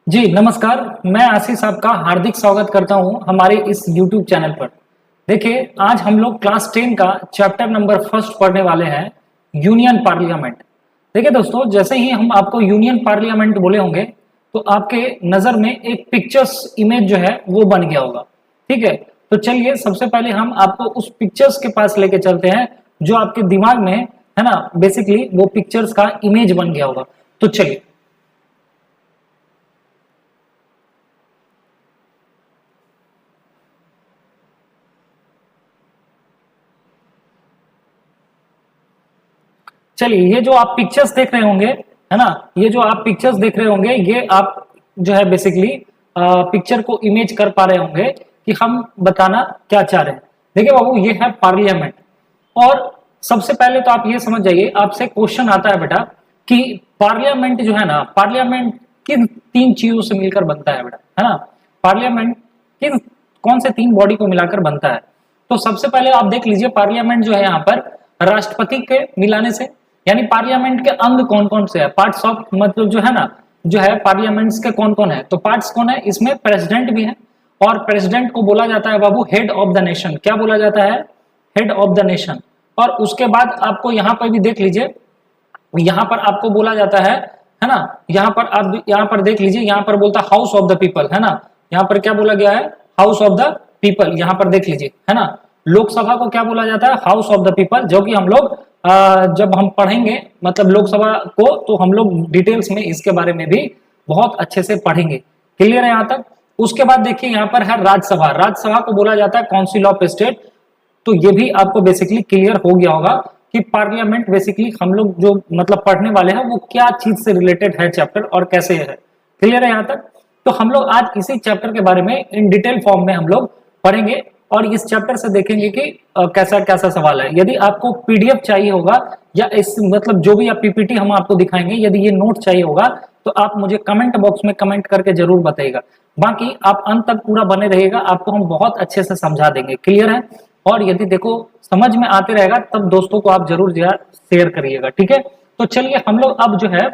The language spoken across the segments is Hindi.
जी नमस्कार। मैं आशीष आपका हार्दिक स्वागत करता हूं हमारे इस YouTube चैनल पर। देखिए आज हम लोग क्लास 10 का चैप्टर नंबर फर्स्ट पढ़ने वाले हैं, यूनियन पार्लियामेंट। देखिए दोस्तों, जैसे ही हम आपको यूनियन पार्लियामेंट बोले होंगे तो आपके नजर में एक पिक्चर्स इमेज जो है वो बन गया होगा। ठीक है, तो चलिए सबसे पहले हम आपको उस पिक्चर्स के पास लेके चलते हैं जो आपके दिमाग में है ना, बेसिकली वो पिक्चर्स का इमेज बन गया होगा। तो चलिए चलिए ये जो आप पिक्चर्स देख रहे होंगे है ना, ये जो आप पिक्चर्स देख रहे होंगे ये आप जो है बेसिकली पिक्चर को इमेज कर पा रहे होंगे कि हम बताना क्या चाह रहे हैं। देखिए बाबू, ये है पार्लियामेंट। और सबसे पहले तो आप ये समझ जाइए, आपसे क्वेश्चन आता है बेटा कि पार्लियामेंट जो है ना, पार्लियामेंट किन तीन चीजों से मिलकर बनता है बेटा, है ना। पार्लियामेंट किन कौन से तीन बॉडी को मिलाकर बनता है? तो सबसे पहले आप देख लीजिए, पार्लियामेंट जो है यहाँ पर राष्ट्रपति के मिलाने से, यानी पार्लियामेंट के अंग कौन कौन से है, पार्ट्स ऑफ मतलब जो है ना, जो है पार्लियामेंट्स के कौन कौन है, तो पार्ट्स कौन है, इसमें प्रेसिडेंट भी है। और प्रेसिडेंट को बोला जाता है बाबू हेड ऑफ द नेशन। क्या बोला जाता है? Head of the nation. और उसके बाद आपको यहाँ पर भी देख लीजिए, यहाँ पर आपको बोला जाता है ना, यहाँ पर आप यहाँ पर देख लीजिए, यहाँ पर बोलता हाउस ऑफ द पीपल, है ना। यहाँ पर क्या बोला गया है? House of the people. यहाँ पर देख लीजिए, है ना। लोकसभा को क्या बोला जाता है? हाउस ऑफ द पीपल, जो कि हम लोग जब हम पढ़ेंगे मतलब लोकसभा को, तो हम लोग डिटेल्स में इसके बारे में भी बहुत अच्छे से पढ़ेंगे। क्लियर है यहाँ तक? उसके बाद देखिए यहाँ पर है राज्यसभा। राज्यसभा को बोला जाता है काउंसिल ऑफ स्टेट। तो ये भी आपको बेसिकली क्लियर हो गया होगा कि पार्लियामेंट बेसिकली हम लोग जो मतलब पढ़ने वाले हैं वो क्या चीज से रिलेटेड है चैप्टर और कैसे है। क्लियर है यहाँ तक? तो हम लोग आज इसी चैप्टर के बारे में इन डिटेल फॉर्म में हम लोग पढ़ेंगे और इस चैप्टर से देखेंगे कि कैसा कैसा सवाल है। यदि आपको पीडीएफ चाहिए होगा या इस मतलब जो भी आप पीपीटी हम आपको दिखाएंगे, यदि ये नोट चाहिए होगा तो आप मुझे कमेंट बॉक्स में कमेंट करके जरूर बताइएगा। बाकी आप अंत तक पूरा बने रहिएगा, आपको हम बहुत अच्छे से समझा देंगे। क्लियर है? और यदि देखो समझ में आते रहेगा तब दोस्तों को आप जरूर शेयर करिएगा। ठीक है, तो चलिए हम लोग अब जो है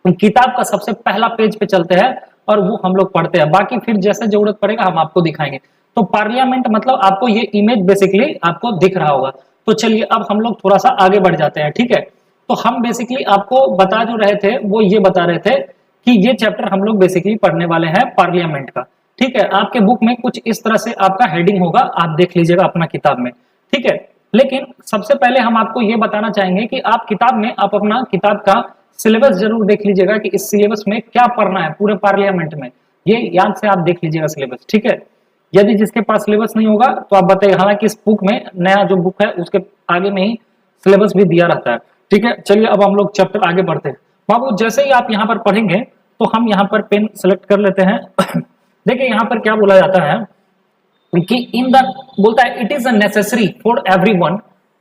किताब का सबसे पहला पेज पे चलते हैं और वो हम लोग पढ़ते हैं। बाकी फिर जैसे जरूरत पड़ेगा हम आपको दिखाएंगे। तो पार्लियामेंट मतलब आपको ये इमेज बेसिकली आपको दिख रहा होगा। तो चलिए अब हम लोग थोड़ा सा आगे बढ़ जाते हैं। ठीक है, तो हम बेसिकली आपको बता जो रहे थे वो ये बता रहे थे कि ये चैप्टर हम लोग बेसिकली पढ़ने वाले हैं पार्लियामेंट का। ठीक है, आपके बुक में कुछ इस तरह से आपका हेडिंग होगा, आप देख लीजिएगा अपना किताब में। ठीक है, लेकिन सबसे पहले हम आपको ये बताना चाहेंगे कि आप किताब में आप अपना किताब का सिलेबस जरूर देख लीजिएगा कि इस सिलेबस में क्या पढ़ना है पूरे पार्लियामेंट में। ये याद से आप देख लीजिएगा सिलेबस। ठीक है, यदि जिसके पास सिलेबस नहीं होगा तो आप बताइए, हालांकि इस बुक में नया जो बुक है उसके आगे में ही सिलेबस भी दिया रहता है। ठीक है, चलिए अब हम लोग चैप्टर आगे बढ़ते हैं। बाबू जैसे ही आप यहाँ पर पढ़ेंगे तो हम यहाँ पर पेन सेलेक्ट कर लेते हैं। देखिए यहाँ पर क्या बोला जाता है कि इन द बोलता है it is a necessary for everyone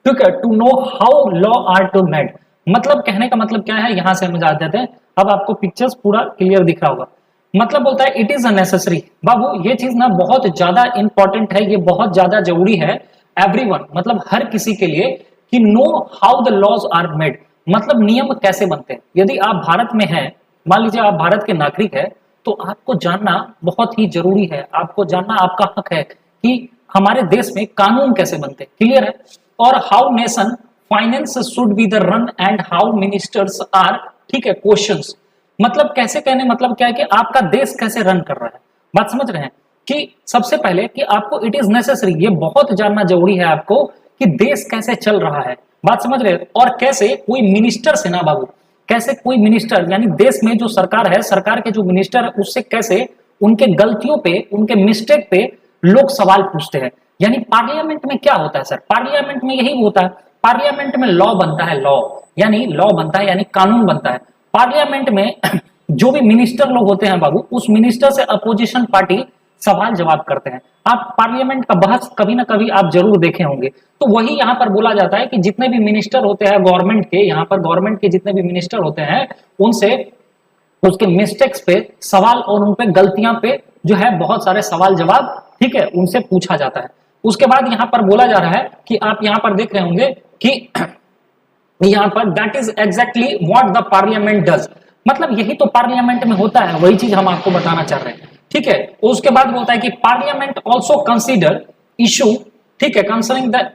to know how law are to made. मतलब कहने का मतलब क्या है, यहां से हम जा जाते हैं। अब आपको पिक्चर्स पूरा क्लियर दिख रहा होगा। मतलब बोलता है इट इज अ नेसेसरी। बाबू ये चीज ना बहुत ज्यादा इंपॉर्टेंट है, ये बहुत ज्यादा जरूरी है। एवरीवन मतलब हर किसी के लिए कि know how the laws are made, मतलब नियम कैसे बनते हैं। यदि आप भारत में हैं, मान लीजिए आप भारत के नागरिक है, तो आपको जानना बहुत ही जरूरी है। आपको जानना आपका हक है कि हमारे देश में कानून कैसे बनते हैं। क्लियर है? और how nation finance should be the run and how ministers are, ठीक है, क्वेश्चंस। मतलब कैसे कहने मतलब क्या है कि आपका देश कैसे रन कर रहा है। बात समझ रहे हैं कि सबसे पहले कि आपको इट इज नेसेसरी, ये बहुत जानना जरूरी है आपको कि देश कैसे चल रहा है। बात समझ रहे हैं? और कैसे कोई मिनिस्टर से ना बाबू, कैसे कोई मिनिस्टर यानी देश में जो सरकार है, सरकार के जो मिनिस्टर है उससे कैसे उनके गलतियों पे, उनके मिस्टेक पे लोग सवाल पूछते हैं। यानी पार्लियामेंट में क्या होता है सर? पार्लियामेंट में यही होता है। पार्लियामेंट में लॉ बनता है, लॉ यानी लॉ बनता है यानी कानून बनता है। पार्लियामेंट में जो भी मिनिस्टर लोग होते हैं बाबू, उस मिनिस्टर से अपोजिशन पार्टी सवाल जवाब करते हैं। आप पार्लियामेंट का बहस कभी ना कभी आप जरूर देखे होंगे। तो वही यहाँ पर बोला जाता है कि जितने भी मिनिस्टर होते हैं गवर्नमेंट के, यहाँ पर गवर्नमेंट के जितने भी मिनिस्टर होते हैं उनसे उसके मिस्टेक्स पे सवाल और उन पे गलतियां पे जो है बहुत सारे सवाल जवाब, ठीक है, उनसे पूछा जाता है। उसके बाद यहाँ पर बोला जा रहा है कि आप यहाँ पर देख रहे होंगे कि यहाँ पर that is exactly what the parliament does. मतलब यही तो पार्लियामेंट में होता है, वही चीज हम आपको बताना चाह रहे हैं। ठीक है, उसके बाद बोलता है कि पार्लियामेंट ऑल्सो कंसीडर इशू, ठीक है, concerning the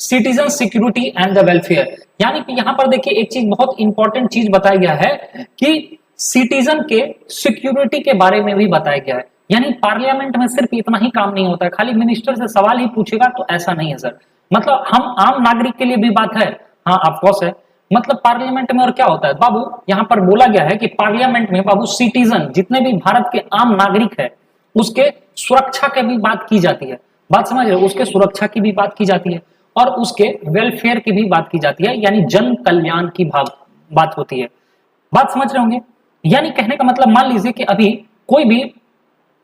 citizen security and the welfare. यानी कि यहां पर देखिए एक चीज बहुत इंपॉर्टेंट चीज बताया गया है कि सिटीजन के सिक्योरिटी के बारे में भी बताया गया है। यानी पार्लियामेंट में सिर्फ इतना ही काम नहीं होता है, खाली मिनिस्टर से सवाल ही पूछेगा तो ऐसा नहीं है सर। मतलब हम आम नागरिक के लिए भी बात है, हाँ ऑफकोर्स है। मतलब पार्लियामेंट में और क्या होता है बाबू, यहां पर बोला गया है कि पार्लियामेंट में बाबू सिटीजन, जितने भी भारत के आम नागरिक है, उसके सुरक्षा की भी बात की जाती है। बात समझ रहे हो, उसके सुरक्षा की भी बात की जाती है और उसके वेलफेयर की भी बात की जाती है, यानी जन कल्याण की बात होती है। बात समझ रहे होंगे। यानी कहने का मतलब मान लीजिए कि अभी कोई भी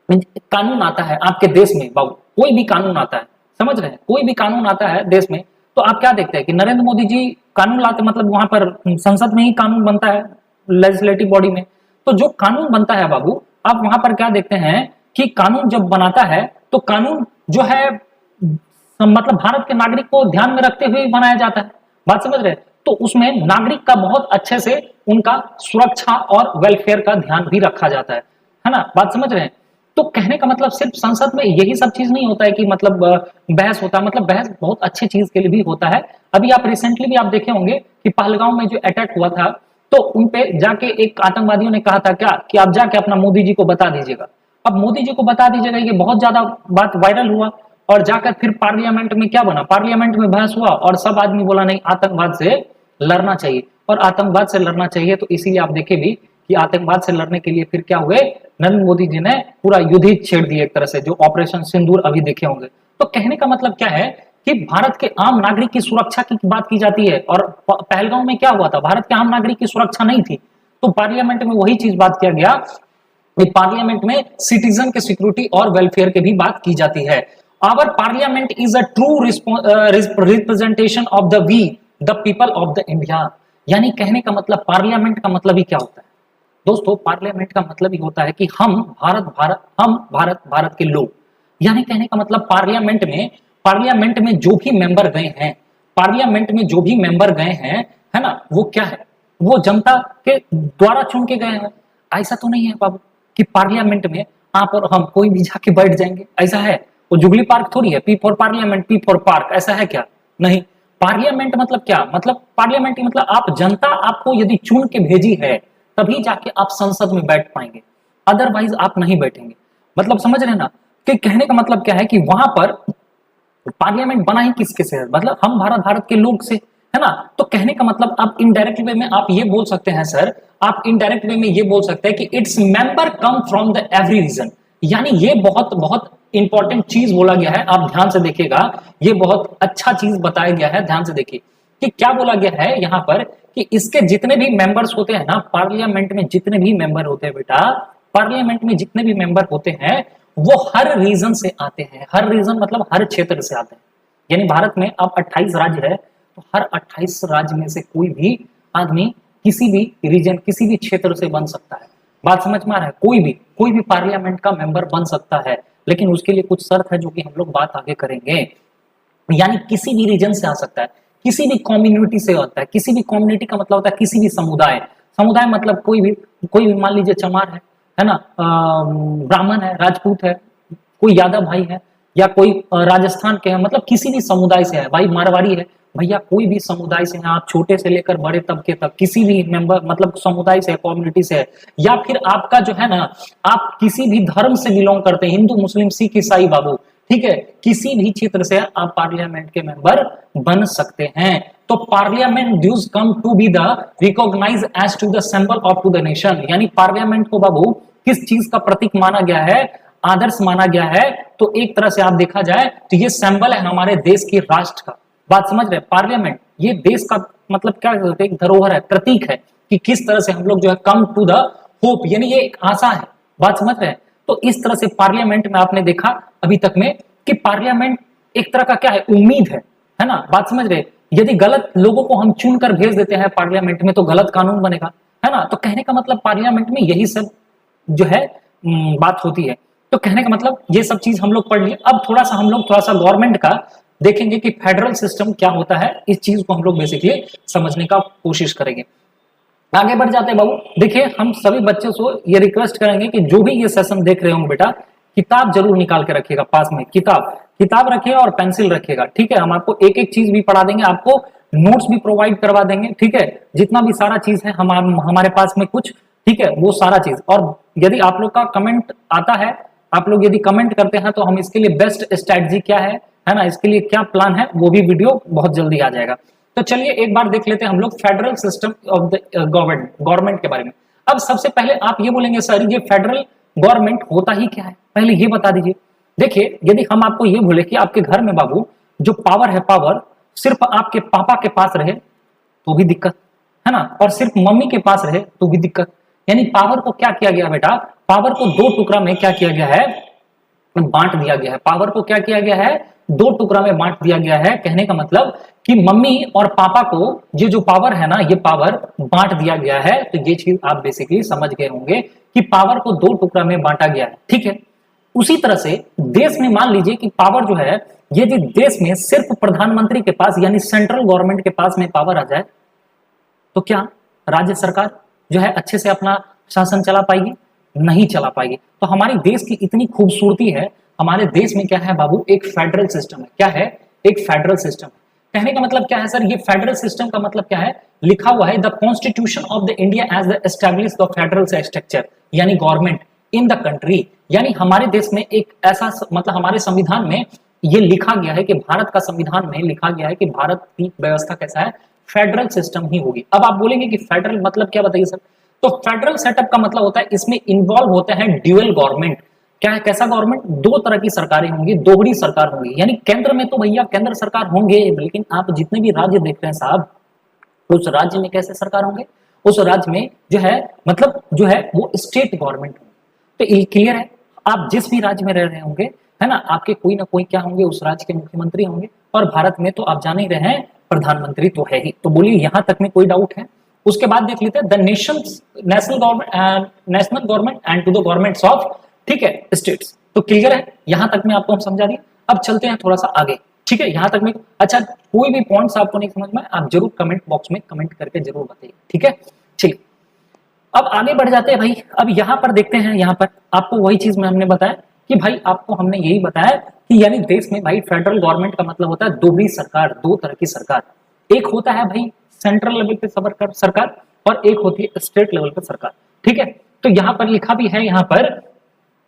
कानून आता है आपके देश में बाबू, कोई भी कानून आता है, समझ रहे हैं, कोई भी कानून आता है देश में, तो आप क्या देखते हैं कि नरेंद्र मोदी जी कानून लाते, मतलब वहां पर संसद में ही कानून बनता है, लेजिस्लेटिव बॉडी में। तो जो कानून बनता है बाबू, आप वहां पर क्या देखते हैं कि कानून जब बनाता है तो कानून जो है मतलब भारत के नागरिक को ध्यान में रखते हुए बनाया जाता है। बात समझ रहे हैं, तो उसमें नागरिक का बहुत अच्छे से उनका सुरक्षा और वेलफेयर का ध्यान भी रखा जाता है ना। बात समझ रहे हैं। तो कहने का मतलब सिर्फ संसद में यही सब चीज नहीं होता है कि मतलब बहस होता है, मतलब बहस बहुत अच्छी चीज के लिए भी होता है। अभी आप रिसेंटली भी आप देखे होंगे कि पहलगांव में जो अटैक हुआ था, तो उनपे जाके एक आतंकवादियों ने कहा था क्या कि आप जाके अपना मोदी जी को बता दीजिएगा। अब मोदी जी को बता दीजिएगा, ये बहुत ज्यादा बात वायरल हुआ और जाकर फिर पार्लियामेंट में क्या बना, पार्लियामेंट में बहस हुआ और सब आदमी बोला नहीं आतंकवाद से लड़ना चाहिए, और आतंकवाद से लड़ना चाहिए। तो इसीलिए आप देखे भी कि आतंकवाद से लड़ने के लिए फिर क्या हुए, नरेंद्र मोदी जी ने पूरा युद्ध ही छेड़ दिए एक तरह से, जो ऑपरेशन सिंदूर अभी देखे होंगे। तो कहने का मतलब क्या है कि भारत के आम नागरिक की सुरक्षा की बात की जाती है, और पहलगांव में क्या हुआ था, भारत के आम नागरिक की सुरक्षा नहीं थी, तो पार्लियामेंट में वही चीज बात किया गया। पार्लियामेंट में सिटीजन के सिक्योरिटी और वेलफेयर की भी बात की जाती है। Our parliament is a true representation of the we the people of the India. यानी कहने का मतलब पार्लियामेंट का मतलब ही क्या होता है दोस्तों, पार्लियामेंट का मतलब ही होता है कि हम भारत के लोग। यानी कहने का मतलब पार्लियामेंट में जो भी मेंबर गए हैं, पार्लियामेंट में जो भी मेंबर गए हैं, है ना, वो क्या है, वो जनता के द्वारा चुन के गए हैं। ऐसा तो नहीं है बाबू कि पार्लियामेंट में आप और हम कोई भी जाके बैठ जाएंगे, ऐसा है, वो जुगली पार्क थोड़ी है, P for parliament, P for park, ऐसा है क्या, नहीं। पार्लियामेंट मतलब क्या, मतलब पार्लियामेंट मतलब आप, जनता आपको यदि चुन के भेजी है तभी जाके आप संसद में बैठ पाएंगे, अदरवाइज आप नहीं बैठेंगे। मतलब समझ रहे ना कि कहने का मतलब क्या है कि वहां पर पार्लियामेंट बना ही किसके से है, मतलब हम भारत के लोग से, है ना। तो कहने का मतलब आप इनडायरेक्ट वे में आप ये बोल सकते हैं सर, आप इनडायरेक्ट वे में ये बोल सकते हैं कि its member come from the every region. यानी ये बहुत बहुत इंपॉर्टेंट चीज बोला गया है, आप ध्यान से देखिएगा, ये बहुत अच्छा चीज बताया गया है, ध्यान से देखिए कि क्या बोला गया है यहाँ पर कि इसके जितने भी मेंबर्स होते हैं ना, पार्लियामेंट में जितने भी मेंबर होते हैं बेटा, पार्लियामेंट में जितने भी मेंबर होते हैं वो हर रीजन से आते हैं। हर रीजन मतलब हर क्षेत्र से आते हैं। यानी भारत में अब 28 राज्य है, तो हर 28 राज्य में से कोई भी आदमी किसी भी रीजन, किसी भी क्षेत्र से बन सकता है। बात समझ में आ रहा है, कोई भी पार्लियामेंट का मेंबर बन सकता है, लेकिन उसके लिए कुछ शर्त है जो कि हम लोग बात आगे करेंगे। यानी किसी भी रीजन से आ सकता है, किसी भी कम्युनिटी से होता है, किसी भी कम्युनिटी का मतलब होता है किसी भी समुदाय, समुदाय मतलब कोई भी मान लीजिए चमार है ना, ब्राह्मण है, राजपूत है, कोई यादव भाई है, या कोई राजस्थान के है, मतलब किसी भी समुदाय से है, भाई मारवाड़ी है, भैया कोई भी समुदाय से है, आप छोटे से लेकर बड़े तबके तक किसी भी मेंबर मतलब समुदाय से, कम्युनिटी से है, या फिर आपका जो है ना, आप किसी भी धर्म से बिलोंग करते हैं, हिंदू मुस्लिम सिख ईसाई बाबू, ठीक है, किसी भी क्षेत्र से आप पार्लियामेंट के मेंबर बन सकते हैं। तो parliament does come to be the recognise as to the symbol of to the nation. यानी पार्लियामेंट को बाबू किस चीज का प्रतीक माना गया है, आदर्श माना गया है, तो एक तरह से आप देखा जाए तो ये सिंबल है हमारे देश के राष्ट्र का। बात समझ रहे, पार्लियामेंट ये देश का मतलब क्या कहते हैं, एक धरोहर है, प्रतीक है कि किस तरह से हम लोग जो है कम टू द होप, यानी ये एक आशा है। बात समझ रहे हैं, तो इस तरह से पार्लियामेंट में आपने देखा अभी तक में कि पार्लियामेंट एक तरह का क्या है, उम्मीद है ना। बात समझ रहे, यदि गलत लोगों को हम चुनकर भेज देते हैं पार्लियामेंट में तो गलत कानून बनेगा, है ना। तो कहने का मतलब पार्लियामेंट में यही सब जो है बात होती है। तो कहने का मतलब ये सब चीज हम लोग पढ़ लिए। अब थोड़ा सा गवर्नमेंट का देखेंगे कि फेडरल सिस्टम क्या होता है, इस चीज को हम लोग बेसिकली समझने का कोशिश करेंगे। आगे बढ़ जाते हैं बाबू। देखिए हम सभी बच्चों से ये रिक्वेस्ट करेंगे कि जो भी ये सेशन देख रहे होंगे बेटा, किताब जरूर निकाल के रखिएगा पास में, किताब रखिएगा और पेंसिल रखिएगा, ठीक है। हम आपको एक एक चीज भी पढ़ा देंगे, आपको नोट्स भी प्रोवाइड करवा देंगे, ठीक है। जितना भी सारा चीज है हमारे पास में कुछ, ठीक है, वो सारा चीज। और यदि आप लोग का कमेंट आता है, आप लोग यदि कमेंट करते हैं तो हम इसके लिए बेस्ट स्ट्रेटजी क्या है ना, इसके लिए क्या प्लान है, वो भी वीडियो बहुत जल्दी आ जाएगा। तो चलिए एक बार देख लेते हैं हम लोग federal system of the government के बारे में। अब सबसे पहले आप ये बोलेंगे सर ये फेडरल गवर्नमेंट होता ही क्या है, पहले ये बता दीजिए। देखिए यदि हम आपको ये बोले कि आपके घर में बाबू जो पावर है, पावर सिर्फ आपके पापा के पास रहे तो भी दिक्कत है ना, और सिर्फ मम्मी के पास रहे तो भी दिक्कत। यानी पावर को क्या किया गया बेटा, पावर को दो टुकड़ा में क्या किया गया है, बांट दिया गया है। पावर को क्या किया गया है, दो टुकड़ा में बांट दिया गया है। कहने का मतलब कि मम्मी और पापा को ये जो पावर है ना, ये पावर बांट दिया गया है। तो ये चीज आप बेसिकली समझ गए होंगे कि पावर को दो टुकड़ा में बांटा गया है, ठीक है। उसी तरह से देश में मान लीजिए कि पावर जो है, ये जो देश में सिर्फ प्रधानमंत्री के पास यानी सेंट्रल गवर्नमेंट के पास में पावर आ जाए तो क्या राज्य सरकार जो है अच्छे से अपना शासन चला पाएगी? नहीं चला पाएगी। तो हमारे देश की इतनी खूबसूरती है, हमारे देश में क्या है बाबू, एक फेडरल सिस्टम है। क्या है? एक फेडरल सिस्टम। कहने का मतलब क्या है सर, ये फेडरल सिस्टम का मतलब क्या है, लिखा हुआ है the constitution of the India as the establish the federal structure यानी गवर्नमेंट इन द कंट्री। यानी हमारे देश में एक ऐसा मतलब हमारे संविधान में ये लिखा गया है कि भारत का संविधान में लिखा गया है कि भारत की व्यवस्था कैसा है, फेडरल सिस्टम ही होगी। अब आप बोलेंगे कि फेडरल मतलब क्या, बताइए सर। तो फेडरल सेटअप का मतलब होता है इसमें इन्वॉल्व होते हैं ड्यूअल गवर्नमेंट। क्या है, कैसा गवर्नमेंट, दो तरह की सरकारें होंगी, दोहरी सरकार होंगी। यानी केंद्र में तो भैया केंद्र सरकार होंगे, लेकिन आप जितने भी राज्य देख रहे हैं साहब, उस राज्य में कैसे सरकार होंगे, उस राज्य में जो है मतलब जो है वो स्टेट गवर्नमेंट होंगे। तो क्लियर है, आप जिस भी राज्य में रह रहे होंगे है ना, आपके कोई ना कोई क्या होंगे, उस राज्य के मुख्यमंत्री होंगे। और भारत में तो आप जान ही रहे हैं प्रधानमंत्री तो है ही। तो बोलिए यहां तक में कोई डाउट है? उसके बाद देख लेते हैं the national government and to the governments of, ठीक है, स्टेट्स। तो क्लियर है, यहां तक में आपको हम समझा दिए। अब चलते हैं थोड़ा सा आगे, ठीक है, यहां तक में। अच्छा, कोई भी पॉइंट्स आपको नहीं समझ में आप जरूर कमेंट बॉक्स में कमेंट करके जरूर बताइए, ठीक है। चलिए अब आगे बढ़ जाते हैं भाई। अब यहां पर देखते हैं, यहां पर आपको वही चीज में हमने बताया कि भाई आपको हमने यही बताया कि यानी देश में भाई फेडरल गवर्नमेंट का मतलब होता है दोहरी सरकार, दो तरह की सरकार। एक होता है भाई सेंट्रल लेवल पे सरकार और एक होती है स्टेट लेवल पे सरकार, ठीक है। तो यहां पर लिखा भी है यहां पर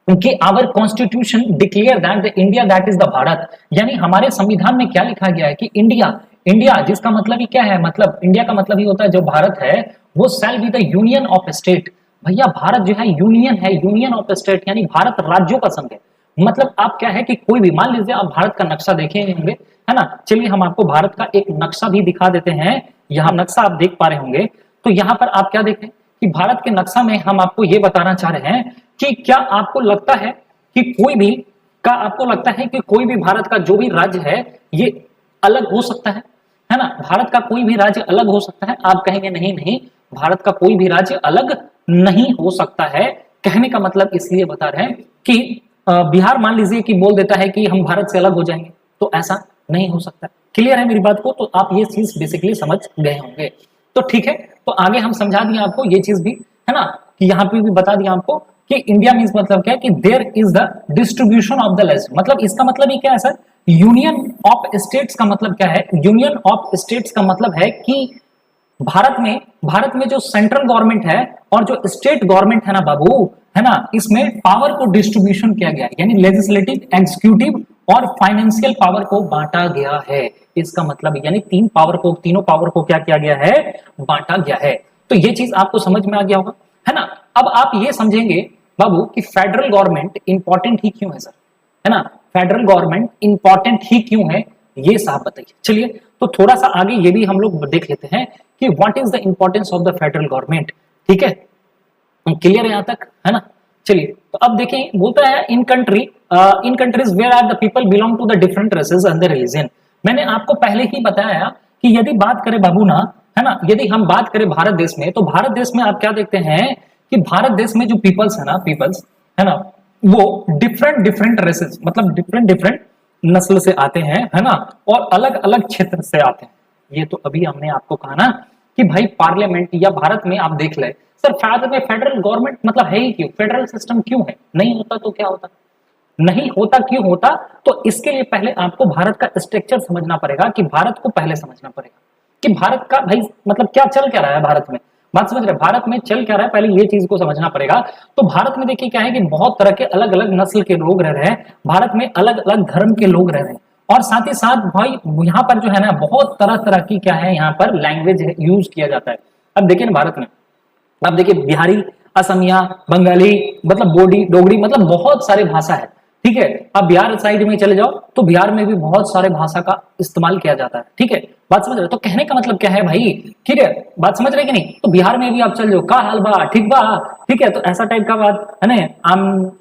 कि our constitution declare that the India that is the Bharat. यानी हमारे संविधान में क्या लिखा गया है कि इंडिया जिसका मतलब ही क्या है, मतलब इंडिया का मतलब ही होता है जो भारत है वो shall be the union of state. भैया भारत जो है यूनियन है, यूनियन ऑफ स्टेट यानी भारत राज्यों का संघ है। मतलब आप क्या है कि कोई भी, मान लीजिए आप भारत का नक्शा देखे होंगे है ना, चलिए हम आपको भारत का एक नक्शा भी दिखा देते हैं। यहाँ नक्शा आप देख पा रहे होंगे, तो यहाँ पर आप क्या देखें कि भारत के नक्शा में हम आपको ये बताना चाह रहे हैं कि क्या आपको लगता है कि आपको लगता है कि कोई भी भारत का जो भी राज्य है ये अलग हो सकता है ना, भारत का कोई भी राज्य अलग हो सकता है? आप कहेंगे नहीं, भारत का कोई भी राज्य अलग नहीं हो सकता है। कहने का मतलब इसलिए बता रहे हैं कि बिहार मान लीजिए कि बोल देता है कि हम भारत से अलग हो जाएंगे, तो ऐसा नहीं हो सकता। क्लियर है मेरी बात को? तो आप ये चीज बेसिकली समझ गए होंगे। तो ठीक है, तो आगे हम समझा दिए आपको ये चीज भी है ना, कि यहाँ पे भी बता दिया आपको कि इंडिया मीन्स मतलब क्या है कि there is the distribution of the land. मतलब इसका मतलब ये क्या है सर, यूनियन ऑफ स्टेट्स का मतलब क्या है, यूनियन ऑफ स्टेट्स का मतलब है कि भारत में जो सेंट्रल गवर्नमेंट है और जो स्टेट गवर्नमेंट है ना बाबू, है ना, इसमें पावर को डिस्ट्रीब्यूशन किया गया है, यानी लेजिस्लेटिव, एग्जीक्यूटिव और फाइनेंशियल पावर को बांटा गया है। इसका मतलब यानी तीनों पावर को क्या किया गया है, बांटा गया है। तो ये चीज आपको समझ में आ गया होगा, है ना। अब आप ये समझेंगे बाबू कि फेडरल गवर्नमेंट इंपॉर्टेंट ही क्यों है सर, है ना, फेडरल गवर्नमेंट इंपॉर्टेंट ही क्यों है, ये साहब बताइए। चलिए तो थोड़ा सा आगे ये भी हम लोग देख लेते हैं कि what is the importance of the federal government, ठीक है, क्लियर है यहां तक, है ना। चलिए तो अब देखिए, बोलता है in countries where are the people belong to the different races and the religion. मैंने आपको पहले ही बताया कि यदि बात करें बाबू ना, है ना, यदि हम बात करें भारत देश में, तो भारत देश में आप क्या देखते हैं कि भारत देश में जो पीपल्स है ना, वो डिफरेंट रेसेस मतलब डिफरेंट नस्ल से आते हैं, है ना, और अलग अलग क्षेत्र से आते हैं। ये तो अभी हमने आपको कहा ना कि भाई पार्लियामेंट या भारत में आप देख ले सर, भारत में फेडरल गवर्नमेंट मतलब है ही क्यों, फेडरल सिस्टम क्यों है, नहीं होता तो क्या होता, नहीं होता क्यों होता, तो इसके लिए पहले आपको भारत का स्ट्रक्चर समझना पड़ेगा, कि भारत को पहले समझना पड़ेगा कि भारत का भाई मतलब क्या चल क्या रहा है भारत में, बात समझ रहे हैं, भारत में चल क्या रहा है, पहले ये चीज को समझना पड़ेगा। तो भारत में देखिए क्या है कि बहुत तरह के अलग अलग नस्ल के लोग रह रहे हैं, भारत में अलग अलग धर्म के लोग रह रहे हैं, और साथ ही साथ भाई यहाँ पर जो है ना बहुत तरह तरह की क्या है यहाँ पर लैंग्वेज यूज किया जाता है। अब देखिए ना भारत में, अब देखिए बिहारी, असमिया, बंगाली, मतलब बोडी, डोगरी, मतलब बहुत सारे भाषा है, ठीक है। अब बिहार साइड में चले जाओ तो बिहार में भी बहुत सारे भाषा का इस्तेमाल किया जाता है, ठीक है, बात समझ रहे, तो कहने का मतलब क्या है भाई, ठीक है, बात समझ रहे कि नहीं, तो बिहार में भी आप चल जाओ, का हाल बा, ठीक बा, ठीक है, तो ऐसा टाइप का बात है ना,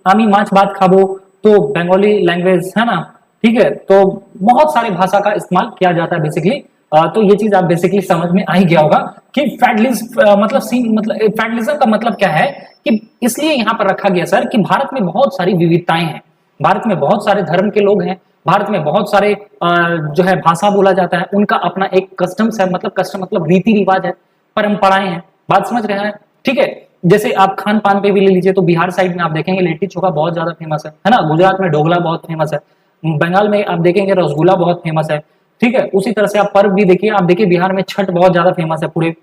आमी माछ बात खाबो, तो बंगाली लैंग्वेज है ना, ठीक है, तो बहुत सारे भाषा का इस्तेमाल किया जाता है बेसिकली। तो ये चीज आप बेसिकली समझ में आ ही गया होगा कि मतलब फेडरलिज्म का मतलब क्या है, कि इसलिए यहाँ पर रखा गया सर कि भारत में बहुत सारी विविधताएं हैं, भारत में बहुत सारे धर्म के लोग हैं, भारत में बहुत सारे जो है भाषा बोला जाता है, उनका अपना एक कस्टम्स है, मतलब कस्टम मतलब रीति रिवाज है, परंपराएं हैं, बात समझ रहे हैं, ठीक है। जैसे आप खान पान पे भी ले लीजिए तो बिहार साइड में आप देखेंगे लिट्टी चोखा बहुत ज्यादा फेमस है ना, गुजरात में ढोकला बहुत फेमस है, बंगाल में आप देखेंगे रसगुल्ला बहुत फेमस है, ठीक है। उसी तरह से आप पर्व भी देखिए, आप देखिए बिहार में छठ बहुत ज्यादा फेमस है पूरे,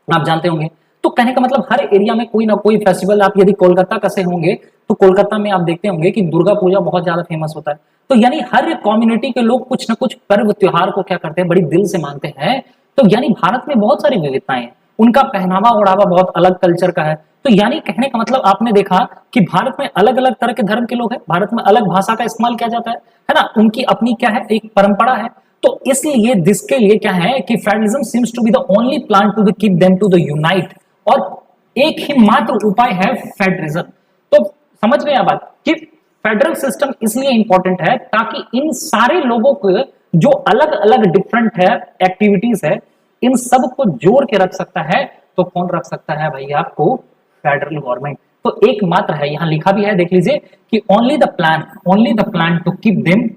आप जानते होंगे। तो कहने का मतलब हर एरिया में कोई ना कोई फेस्टिवल, आप यदि कोलकाता का से होंगे तो कोलकाता में आप देखते होंगे कि दुर्गा पूजा बहुत ज्यादा फेमस होता है। तो यानी हर कम्युनिटी के लोग कुछ ना कुछ पर्व त्योहार को क्या करते हैं, बड़ी दिल से मानते हैं। तो यानी भारत में बहुत सारी विविधताएं हैं, उनका पहनावा ओढ़ावा बहुत अलग कल्चर का है। तो यानी कहने का मतलब आपने देखा कि भारत में अलग अलग तरह के धर्म के लोग हैं, भारत में अलग भाषा का इस्तेमाल किया जाता है ना, उनकी अपनी क्या है एक परंपरा है। तो इसलिए जिसके लिए क्या है कि federalism seems to be the only plan to keep them to the unite, और एक ही मात्र उपाय है फेडरलिज्म। तो समझ रहे हैं बात कि फेडरल सिस्टम इसलिए इंपॉर्टेंट है ताकि इन सारे लोगों को जो अलग अलग डिफरेंट है एक्टिविटीज है, इन सब को जोड़ के रख सकता है। तो कौन रख सकता है भाई आपको, फेडरल गवर्नमेंट। तो एक मात्र है, यहां लिखा भी है देख लीजिए कि only the plan to keep them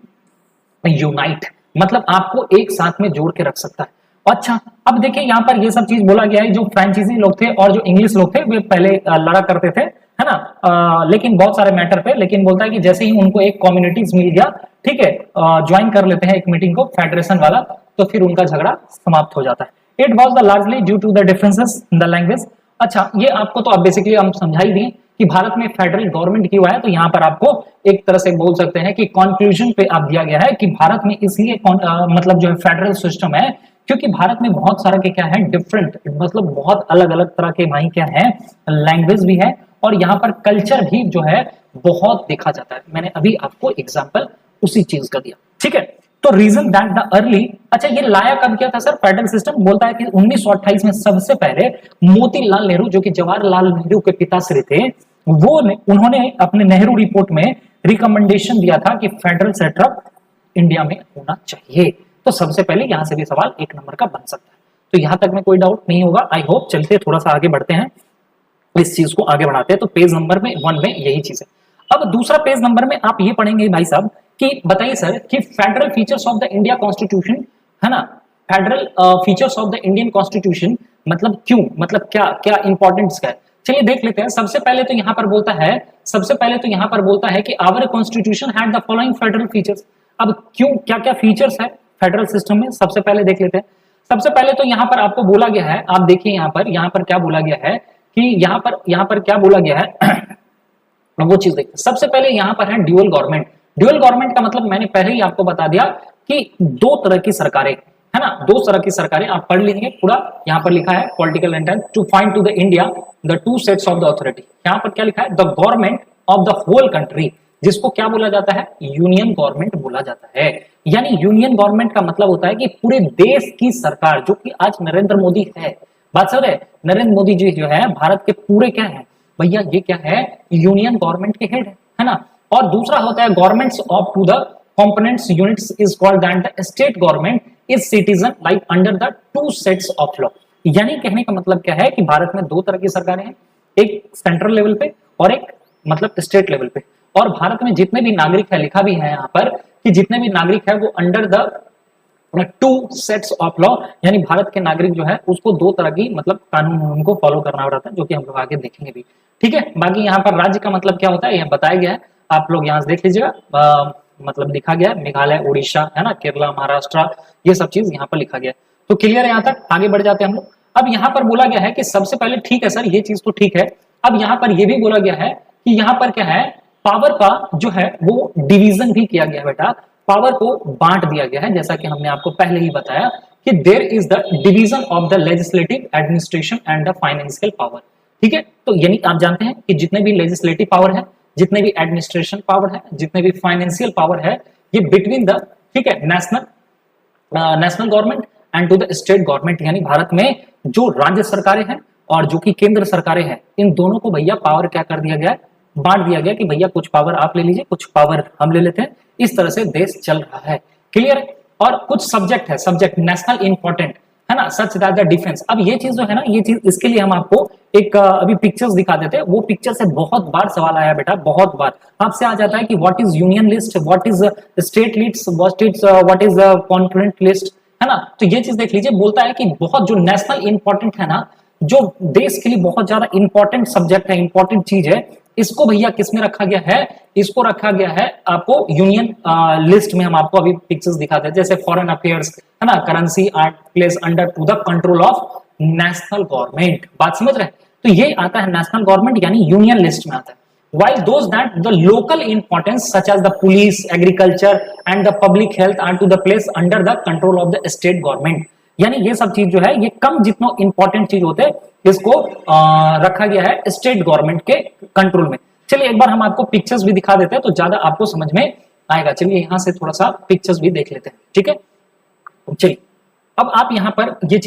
unite, मतलब आपको एक साथ में जोड़ के रख सकता है। अच्छा अब देखिए यहाँ पर ये सब चीज बोला गया है, जो फ्रेंचाइजी लोग थे और जो इंग्लिश लोग थे वे पहले लड़ा करते थे, है ना, लेकिन बहुत सारे मैटर पे, लेकिन बोलता है कि जैसे ही उनको एक कम्युनिटीज मिल गया, ठीक है, ज्वाइन कर लेते हैं एक मीटिंग को फेडरेशन वाला, तो फिर उनका झगड़ा समाप्त हो जाता है। It was the largely due to the differences in the language. अच्छा ये आपको तो अब बेसिकली हम समझा ही दिए कि भारत में फेडरल गवर्नमेंट क्यों है। तो यहाँ पर आपको एक तरह से बोल सकते हैं कि कंक्लूजन पे आप दिया गया है कि भारत में इसलिए मतलब जो है फेडरल सिस्टम है क्योंकि भारत में बहुत सारा के क्या है डिफरेंट, मतलब बहुत अलग अलग तरह के भाई क्या है लैंग्वेज भी है, और यहाँ पर कल्चर भी जो है बहुत देखा जाता है। मैंने अभी आपको एग्जाम्पल उसी चीज का दिया, ठीक है। तो रीजन दैट द अर्ली, अच्छा ये लाया कब किया था सर फेडरल सिस्टम, बोलता है कि 1928 में सबसे पहले मोतीलाल नेहरू जो कि जवाहरलाल नेहरू के पिताश्री थे, उन्होंने अपने नेहरू रिपोर्ट में रिकमेंडेशन दिया था कि फेडरल सेटअप इंडिया में होना चाहिए। तो सबसे पहले यहां से भी सवाल एक नंबर का बन सकता है। तो यहां तक में कोई डाउट नहीं होगा, आई होप। चलते थोड़ा सा आगे बढ़ते हैं, इस चीज को आगे बढ़ाते हैं। तो पेज नंबर में 1 में यही चीज है। अब दूसरा पेज नंबर में आप ये पढ़ेंगे भाई साहब कि बताइए सर कि federal features of the India constitution, है ना, federal features of the Indian constitution मतलब क्यों, मतलब क्या क्या इंपॉर्टेंस का है। चलिए देख लेते हैं। सबसे पहले तो यहाँ पर बोलता है कि our constitution had the following federal features. अब क्यों, क्या क्या फीचर्स है फेडरल सिस्टम में, सबसे पहले देख लेते हैं। सबसे पहले तो यहाँ पर आपको बोला गया है, आप देखिए यहाँ पर क्या बोला गया है कि यहाँ पर क्या बोला गया है वो चीज देखते हैं। सबसे पहले यहाँ पर है ड्यूअल गवर्नमेंट। ड्यूअल गवर्नमेंट का मतलब मैंने पहले ही आपको बता दिया कि दो तरह की सरकारें, है ना, दो तरह की सरकारें। आप पढ़ लीजिए पूरा, यहाँ पर लिखा है political and to find to the India the two sets of the authority. यहाँ पर क्या लिखा है, the government of the whole country, जिसको क्या बोला जाता है, यूनियन गवर्नमेंट बोला जाता है। यानी यूनियन गवर्नमेंट का मतलब होता है कि पूरे देश की सरकार, जो कि आज नरेंद्र मोदी है, बात समझ रहे, नरेंद्र मोदी जी जो है भारत के पूरे क्या है भैया, ये क्या है, यूनियन गवर्नमेंट के हेड है ना। और दूसरा होता है governments of to the components units is called that the state government is citizen like under the two sets of law. यानी कहने का मतलब क्या है कि भारत में दो तरह की सरकारें हैं, एक सेंट्रल लेवल पे और एक मतलब स्टेट लेवल पे। और भारत में जितने भी नागरिक है, लिखा भी है यहाँ पर कि जितने भी नागरिक है वो under the two sets of law, यानी भारत के नागरिक जो है उसको दो तरह की मतलब कानून उनको फॉलो करना पड़ता है, जो कि हम लोग आगे देखेंगे भी। ठीक है, बाकी यहाँ पर राज्य का मतलब क्या होता है यह बताया गया है, आप लोग यहाँ से देख लीजिएगा, मतलब लिखा गया है मेघालय, उड़ीसा, है ना, केरला, महाराष्ट्र, ये सब चीज यहाँ पर लिखा गया है। तो क्लियर है यहाँ तक, आगे बढ़ जाते हैं हम लोग। अब यहाँ पर बोला गया है कि सबसे पहले, ठीक है सर ये चीज तो ठीक है, अब यहाँ पर यह भी बोला गया है कि यहाँ पर क्या है, पावर का जो है वो डिवीजन भी किया गया है बेटा, पावर को बांट दिया गया है, जैसा कि हमने आपको पहले ही बताया कि there is the division of the legislative, administration and the financial power. ठीक है, तो यानी आप जानते हैं कि जितने भी लेजिस्लेटिव पावर है, जितने भी एडमिनिस्ट्रेशन पावर है, जितने भी फाइनेंशियल पावर है, ये बिटवीन द, ठीक है, national government and to the state government, यानी भारत में जो राज्य सरकारें हैं और जो कि केंद्र सरकारें हैं, इन दोनों को भैया पावर क्या कर दिया गया है, बांट दिया गया कि भैया कुछ पावर आप ले लीजिए, कुछ पावर हम ले लेते हैं, इस तरह से देश चल रहा है। क्लियर है, और कुछ सब्जेक्ट है, सब्जेक्ट नेशनल इंपॉर्टेंट है ना, सच दैट द डिफेंस। अब ये चीज जो है ना, ये चीज इसके लिए हम आपको एक अभी पिक्चर्स दिखा देते हैं, वो पिक्चर से बहुत बार सवाल आया बेटा, बहुत बार आपसे आ जाता है कि what is union list, what is state list, what is concurrent list, है ना। तो ये चीज देख लीजिए, बोलता है कि बहुत जो नेशनल इंपॉर्टेंट है ना, जो देश के लिए बहुत ज्यादा इंपॉर्टेंट सब्जेक्ट है, इंपॉर्टेंट चीज है, इसको भैया किस में रखा गया है, इसको रखा गया है आपको यूनियन लिस्ट में। हम आपको अभी पिक्चर्स दिखाते हैं, जैसे फॉरेन अफेयर्स, है ना, currency are place under to the control of national government, बात समझ रहे हैं। तो ये आता है नेशनल गवर्नमेंट यानी यूनियन लिस्ट में आता है। while those that the local importance such as the police, agriculture and the public health are to the place under the control of the state government, यानी ये सब चीज जो है, ये कम जितना इंपॉर्टेंट चीज होते हैं, इसको रखा गया है स्टेट गवर्नमेंट के कंट्रोल में। चलिए एक बार हम आपको पिक्चर्स भी दिखा देते हैं, तो ज्यादा आपको समझ में आएगा। चलिए यहाँ से थोड़ा सा पिक्चर्स भी देख लेते हैं, ठीक है। चलिए अब आप यहाँ पर ये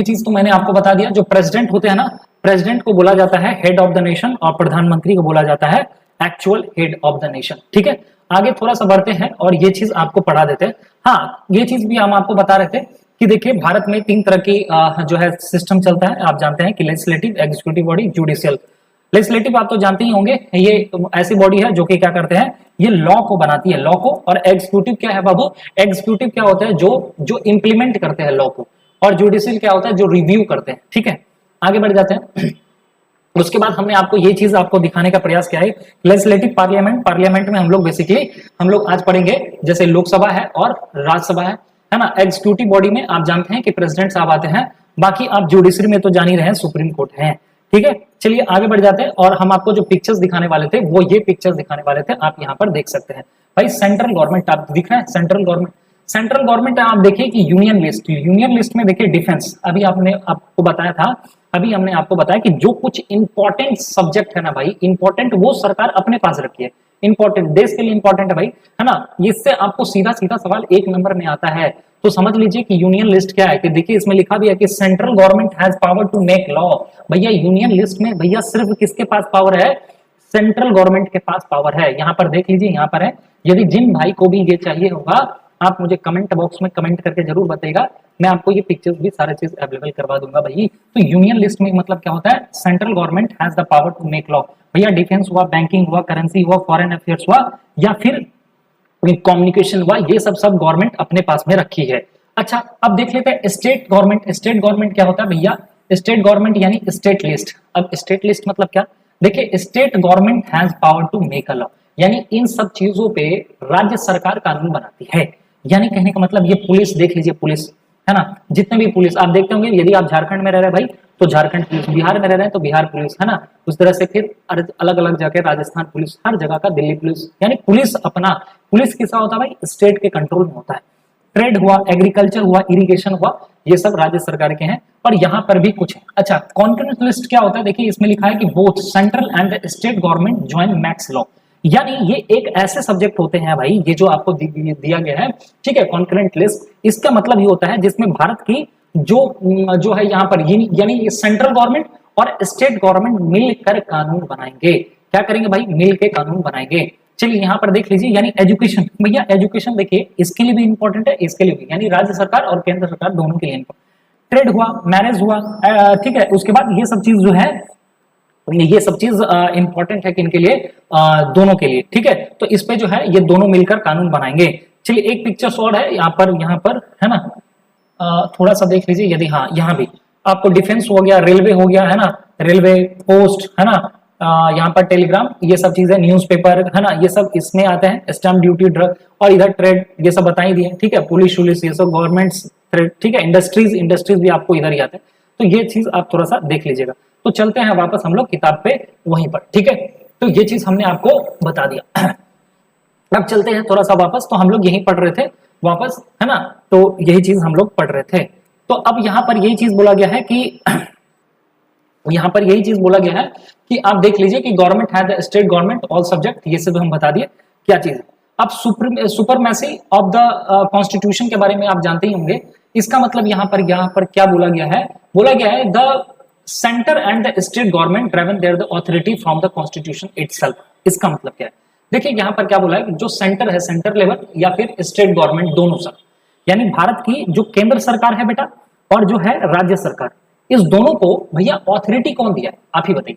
चीज तो मैंने आपको बता दिया, जो प्रेसिडेंट होते हैं ना, प्रेसिडेंट को बोला जाता है हेड ऑफ द नेशन और प्रधानमंत्री को बोला जाता है actual head of the nation. ठीक है, आगे थोड़ा सा बढ़ते हैं और ये चीज आपको पढ़ा देते हैं। हाँ, ये चीज भी हम आपको बता रहे थे कि देखिए भारत में 3 तरह की जो है सिस्टम चलता है। आप जानते हैं कि legislative, executive body, judicial. Legislative आप तो जानते ही होंगे, ये ऐसी बॉडी है जो कि क्या करते हैं, ये लॉ को बनाती है, लॉ को। और एग्जीक्यूटिव क्या है बाबू, एग्जीक्यूटिव क्या होता है, जो इंप्लीमेंट करते हैं लॉ को। और जुडिशियल क्या होता है, जो रिव्यू करते हैं। ठीक है, आगे बढ़ जाते हैं। उसके बाद हमने आपको ये चीज आपको दिखाने का प्रयास किया है, लेजिस्लेटिव पार्लियामेंट। पार्लियामेंट में हम लोग बेसिकली हम लोग आज पढ़ेंगे जैसे लोकसभा है और राज्यसभा है ना। एग्जीक्यूटिव बॉडी में आप जानते हैं कि प्रेसिडेंट साहब आते हैं, बाकी आप जुडिशरी में तो जान ही रहे हैं सुप्रीम कोर्ट है। ठीक है, चलिए आगे बढ़ जाते हैं और हम आपको जो पिक्चर्स दिखाने वाले थे वो ये पिक्चर्स दिखाने वाले थे, आप यहाँ पर देख सकते हैं भाई। सेंट्रल गवर्नमेंट आप दिख रहा है, सेंट्रल गवर्नमेंट। सेंट्रल गवर्नमेंट आप देखिए कि यूनियन लिस्ट, यूनियन लिस्ट में देखिए डिफेंस, अभी आपने आपको बताया था, अभी हमने आपको बताया कि जो कुछ इंपॉर्टेंट सब्जेक्ट है ना भाई, इंपॉर्टेंट वो सरकार अपने पास रखी है, इंपॉर्टेंट देश के लिए इंपॉर्टेंट है भाई, है ना। इससे आपको सीधा सीधा सवाल 1 नंबर में आता है। तो समझ लीजिए कि यूनियन लिस्ट क्या है, कि देखिए इसमें लिखा भी है कि central government has power to make law. भैया यूनियन लिस्ट में भैया सिर्फ किसके पास पावर है, सेंट्रल गवर्नमेंट के पास पावर है। यहाँ पर देख लीजिए, यहाँ पर है। यदि जिन भाई को भी ये चाहिए होगा, आप मुझे कमेंट बॉक्स में कमेंट करके जरूर बताइएगा, मैं आपको ये पिक्चर्स भी सारे चीज अवेलेबल करवा दूंगा भाई। तो यूनियन लिस्ट में मतलब क्या होता है, central government has the power to make law. भैया डिफेंस हुआ, बैंकिंग हुआ, करेंसी हुआ, फॉरेन अफेयर्स हुआ, या फिर कम्युनिकेशन हुआ, ये सब गवर्नमेंट अपने पास में रखी है। अच्छा, अब देख लेते हैं स्टेट गवर्नमेंट। स्टेट गवर्नमेंट क्या होता है भैया, स्टेट गवर्नमेंट यानी स्टेट लिस्ट। अब स्टेट लिस्ट मतलब क्या, देखिए state government has power to make a law, यानी इन सब चीजों पे राज्य सरकार कानून बनाती है। यानी कहने का मतलब, ये पुलिस देख लीजिए, पुलिस है ना, जितने भी पुलिस आप देखते होंगे, यदि आप झारखंड में रह रहे हैं भाई तो झारखंड पुलिस, बिहार में रह रहे हैं तो बिहार पुलिस, है ना। उस तरह से फिर अलग अलग जगह राजस्थान पुलिस, हर जगह का दिल्ली पुलिस, यानी पुलिस अपना, पुलिस किसा होता है भाई, स्टेट के कंट्रोल में होता है। ट्रेड हुआ, एग्रीकल्चर हुआ, इरिगेशन हुआ, ये सब राज्य सरकार के हैं। और यहाँ पर भी कुछ है। अच्छा, कॉन्करेंट लिस्ट क्या होता है, देखिए इसमें लिखा है कि both central and state government join max law, यानी ये एक ऐसे सब्जेक्ट होते हैं भाई, ये जो आपको दिया गया है, ठीक है, कॉन्करेंट लिस्ट। इसका मतलब ये होता है जिसमें भारत की जो है यहाँ पर, यानी सेंट्रल गवर्नमेंट और स्टेट गवर्नमेंट मिलकर कानून बनाएंगे। क्या करेंगे भाई, मिलकर कानून बनाएंगे। चलिए यहाँ पर देख लीजिए, यानी एजुकेशन, भैया एजुकेशन देखिए इसके लिए भी इंपॉर्टेंट है, इसके लिए भी, यानी राज्य सरकार और केंद्र सरकार दोनों के लिए इंपॉर्टेंट। ट्रेड हुआ, मैरिज हुआ, ठीक है। उसके बाद ये सब चीज जो है, ये सब चीज इंपॉर्टेंट है कि इनके लिए, दोनों के लिए, ठीक है। तो इस पे जो है ये दोनों मिलकर कानून बनाएंगे। चलिए एक पिक्चर्स और है यहाँ पर है ना, थोड़ा सा देख लीजिए यदि, हाँ यहाँ भी आपको डिफेंस हो गया, रेलवे हो गया है ना, रेलवे, पोस्ट है ना, यहाँ पर टेलीग्राम, ये सब चीजें, न्यूज़पेपर है ना, ये सब इसमें आते हैं, स्टैम्प ड्यूटी, ड्रग, और इधर ट्रेड, ये सब बता ही दिए, ठीक है, पुलिस वुलिस ये सब, गवर्नमेंट्स, ट्रेड, ठीक है, इंडस्ट्रीज भी आपको इधर ही आते हैं, तो ये चीज आप थोड़ा सा देख लीजिएगा। तो चलते हैं वापस हम लोग किताब पे वहीं पर, ठीक है, तो ये चीज हमने आपको बता दिया। अब चलते हैं थोड़ा सा वापस, तो हम लोग यही पढ़ रहे थे वापस, है ना, तो यही चीज हम लोग पढ़ रहे थे। तो अब यहाँ पर यही चीज बोला गया है कि यहाँ पर यही चीज बोला गया है कि आप देख लीजिए कि गवर्नमेंट है the state government all subject, ये सब हम बता दिए क्या चीज है। अब सुपरमेसी ऑफ द कॉन्स्टिट्यूशन के बारे में आप जानते ही होंगे, इसका मतलब यहाँ पर क्या बोला गया है, बोला गया है the centre and the state government driven their the authority from the constitution itself. इसका मतलब क्या है, देखिए यहाँ पर क्या बोला है, जो सेंटर है, सेंटर लेवल या फिर स्टेट गवर्नमेंट, दोनों सब, यानी भारत की जो केंद्र सरकार है बेटा और जो है राज्य सरकार, इस दोनों को भैया ऑथोरिटी कौन दिया है, आप ही बताइए।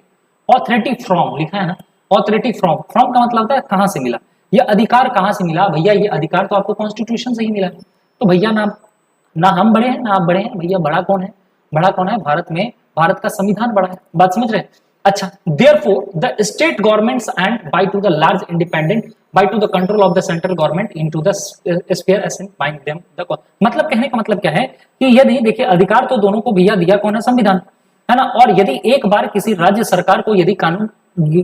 ऑथोरिटी फ्रॉम लिखा है ना, ऑथोरिटी फ्रॉम, फ्रॉम का मतलब होता है कहां से मिला, यह अधिकार कहां से मिला, भैया ये अधिकार तो आपको कॉन्स्टिट्यूशन से ही मिला है। तो भैया ना हम बड़े हैं ना आप बड़े हैं, भैया बड़ा कौन है, बड़ा कौन है भारत में, भारत का संविधान बड़ा है, बात समझ रहे हैं। अच्छा, therefore the state governments and by to the large independent by to the control of the central government into the sphere assigned by them the, मतलब कहने का मतलब क्या है कि यदि देखिए अधिकार तो दोनों को भैया दिया कौन है, संविधान है ना, और यदि एक बार किसी राज्य सरकार को यदि कानून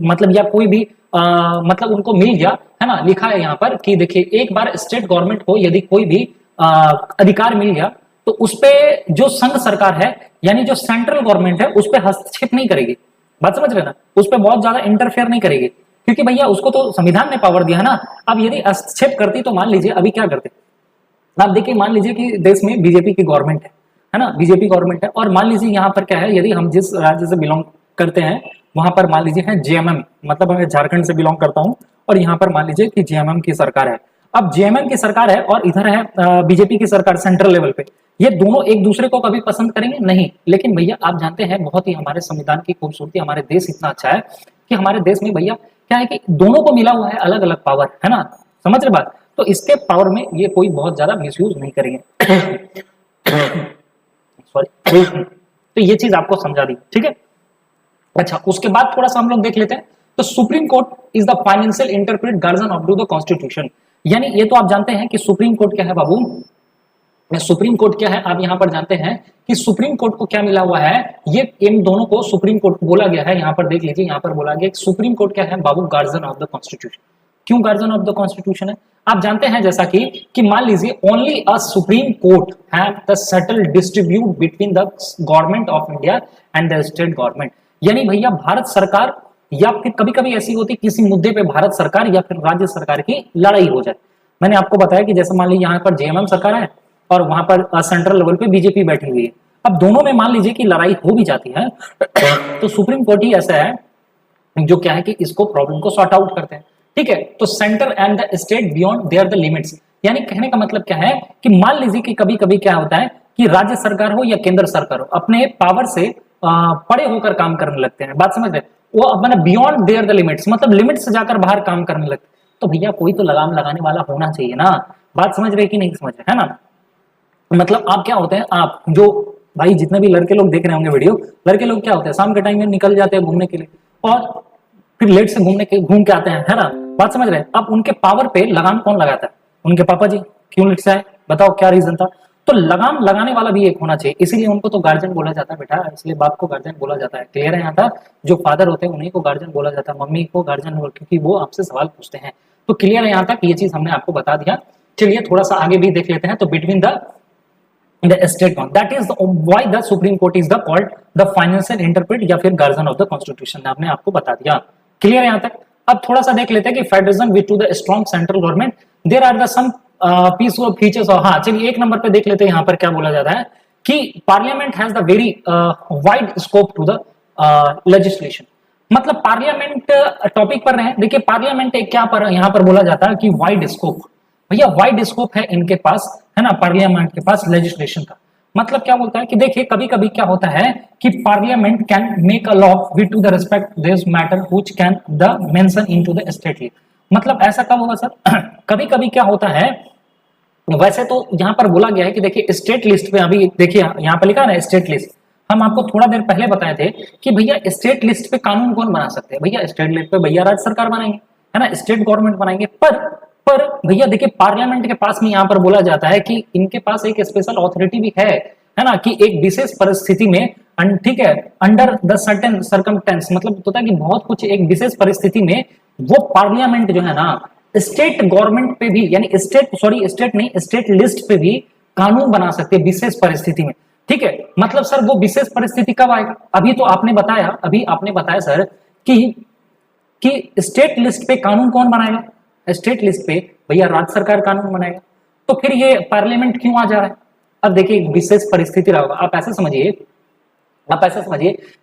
मतलब या कोई भी मतलब उनको मिल गया है ना, लिखा है यहाँ पर कि देखिए एक बार स्टेट गवर्नमेंट को यदि कोई भी अधिकार मिल गया तो उसपे जो संघ सरकार है यानी जो सेंट्रल गवर्नमेंट है उस पर हस्तक्षेप नहीं करेगी, बात समझ रहे ना, उस पर बहुत ज्यादा इंटरफेयर नहीं करेगी, क्योंकि भैया उसको तो संविधान ने पावर दिया है ना। अब यदि हस्तक्षेप करती तो मान लीजिए अभी क्या करते, आप देखिए मान लीजिए कि देश में बीजेपी की गवर्नमेंट है ना, बीजेपी गवर्नमेंट है, और मान लीजिए यहाँ पर क्या है, यदि हम जिस राज्य से बिलोंग करते हैं वहां पर मान लीजिए है जेएमएम, मतलब मैं झारखंड से बिलोंग करता हूँ और यहाँ पर मान लीजिए कि जेएमएम की सरकार है। अब जेएमएम की सरकार है और इधर है बीजेपी की सरकार सेंट्रल लेवल पे, ये दोनों एक दूसरे को कभी पसंद करेंगे नहीं, लेकिन भैया आप जानते हैं बहुत ही हमारे संविधान की खूबसूरती, हमारे देश इतना अच्छा है कि हमारे देश में भैया क्या है कि दोनों को मिला हुआ है अलग अलग पावर, है ना, समझ रहे बात, तो इसके पावर में ये कोई बहुत ज्यादा मिसयूज नहीं करेंगे। सॉरी, तो ये चीज आपको समझा दी, ठीक है। अच्छा, उसके बाद थोड़ा सा हम लोग देख लेते हैं, तो supreme court is the financial interpret guardian of the constitution, यानी ये तो आप जानते हैं कि सुप्रीम कोर्ट क्या है बाबू, सुप्रीम कोर्ट क्या है आप यहाँ पर जानते हैं कि सुप्रीम कोर्ट को क्या मिला हुआ है, ये इन दोनों को सुप्रीम कोर्ट बोला गया है, यहाँ पर देख लीजिए, यहाँ पर बोला गया सुप्रीम कोर्ट क्या है बाबू, गार्जियन ऑफ द कॉन्स्टिट्यूशन। क्यों गार्जियन ऑफ द कॉन्स्टिट्यूशन है, आप जानते हैं जैसा कि मान लीजिए only a supreme court have the settle distribute between the government of India and the state government, यानी भैया भारत सरकार या फिर कभी कभी ऐसी होती किसी मुद्दे पे भारत सरकार या फिर राज्य सरकार की लड़ाई हो जाए। मैंने आपको बताया कि जैसे मान लीजिए यहाँ पर जेएमएम सरकार है और वहां पर सेंट्रल लेवल पे बीजेपी बैठी हुई है, अब दोनों में मान लीजिए कि लड़ाई हो भी जाती है तो सुप्रीम कोर्ट ही ऐसा है जो क्या है कि इसको प्रॉब्लम को सॉर्ट आउट करते हैं, ठीक है। तो centre and the state beyond their the limits, यानी कहने का मतलब क्या है कि मान लीजिए कि कभी कभी क्या होता है कि राज्य सरकार हो या केंद्र सरकार हो अपने पावर से पड़े होकर काम करने लगते हैं, बात समझ रहे, वो अपना बियॉन्ड देयर द लिमिट्स, मतलब लिमिट से जाकर बाहर काम करने लगते, तो भैया कोई तो लगाम लगाने वाला होना चाहिए ना, बात समझ रहे कि नहीं समझ रहे, है ना। मतलब आप क्या होते हैं, आप जो भाई जितने भी लड़के लोग देख रहे होंगे वीडियो, लड़के लोग क्या होते हैं शाम के टाइम में निकल जाते हैं घूमने के लिए और फिर लेट से घूम के आते हैं, है ना, बात समझ रहे हैं। अब उनके पावर पे लगाम कौन लगाता है, उनके पापा जी, क्यों लेट से आए बताओ क्या रीजन था, तो लगाम लगाने वाला भी एक होना चाहिए, इसीलिए उनको तो गार्जियन बोला जाता है बेटा, इसलिए बाप को गार्जियन बोला जाता है, क्लियर है यहाँ तक, जो फादर होते हैं उन्हीं को गार्जियन बोला जाता है, मम्मी को गार्जियन, क्योंकि वो आपसे सवाल पूछते हैं, तो क्लियर है यहाँ तक, ये चीज हमने आपको बता दिया। चलिए थोड़ा सा आगे भी देख लेते हैं, तो between the state government, that is why the supreme court is the called the financial interpret या फिर गार्जियन ऑफ द कॉन्स्टिट्यूशन, आपने आपको बता दिया, क्लियर है यहाँ तक। अब थोड़ा सा देख लेते हैं कि federalism with to the strong central government there are the some peaceful features, और हाँ चलिए एक नंबर पे देख लेते हैं, यहाँ पर क्या बोला जाता है कि parliament has the very wide scope to the legislation, मतलब पार्लियामेंट टॉपिक पर रहे, देखिए पार्लियामेंट क्या पर यहाँ पर बोला जाता है कि वाइड स्कोप, भैया वाइड स्कोप है इनके पास, है ना, पार्लियामेंट के पास लेजिस्लेशन का, मतलब क्या बोलता है कि देखिए कभी कभी क्या होता है कि parliament can make a law with to the respect this matter which can the mention into the state, मतलब ऐसा कब होगा सर, कभी कभी क्या होता है वैसे तो यहाँ पर बोला गया है कि देखिए स्टेट लिस्ट पे, अभी देखिए यहाँ पर लिखा है ना स्टेट लिस्ट, हम आपको थोड़ा देर पहले बताए थे कि भैया स्टेट लिस्ट पे कानून कौन बना सकते हैं, भैया स्टेट लिस्ट पे भैया राज्य सरकार बनाएंगे, है ना, स्टेट गवर्नमेंट बनाएंगे। पर भैया देखिए पार्लियामेंट के पास में यहाँ पर बोला जाता है कि इनके पास एक स्पेशल ऑथोरिटी भी है ना, कि एक विशेष परिस्थिति में, ठीक है, अंडर द सर्टेन सर्कमस्टेंस, मतलब होता है कि बहुत कुछ एक विशेष परिस्थिति में वो पार्लियामेंट जो है ना स्टेट गवर्नमेंट पे भी, यानी स्टेट नहीं, स्टेट लिस्ट पे भी कानून बना सकते हैं विशेष परिस्थिति में। ठीक है, मतलब सर वो विशेष परिस्थिति कब आएगा? अभी आपने बताया सर कि स्टेट लिस्ट पे कानून कौन बनाएगा? स्टेट लिस्ट पे भैया राज्य सरकार कानून बनाएगा। तो फिर ये पार्लियामेंट क्यों आ जा रहा है? अब देखिए विशेष परिस्थिति रहा होगा, आप ऐसा समझिए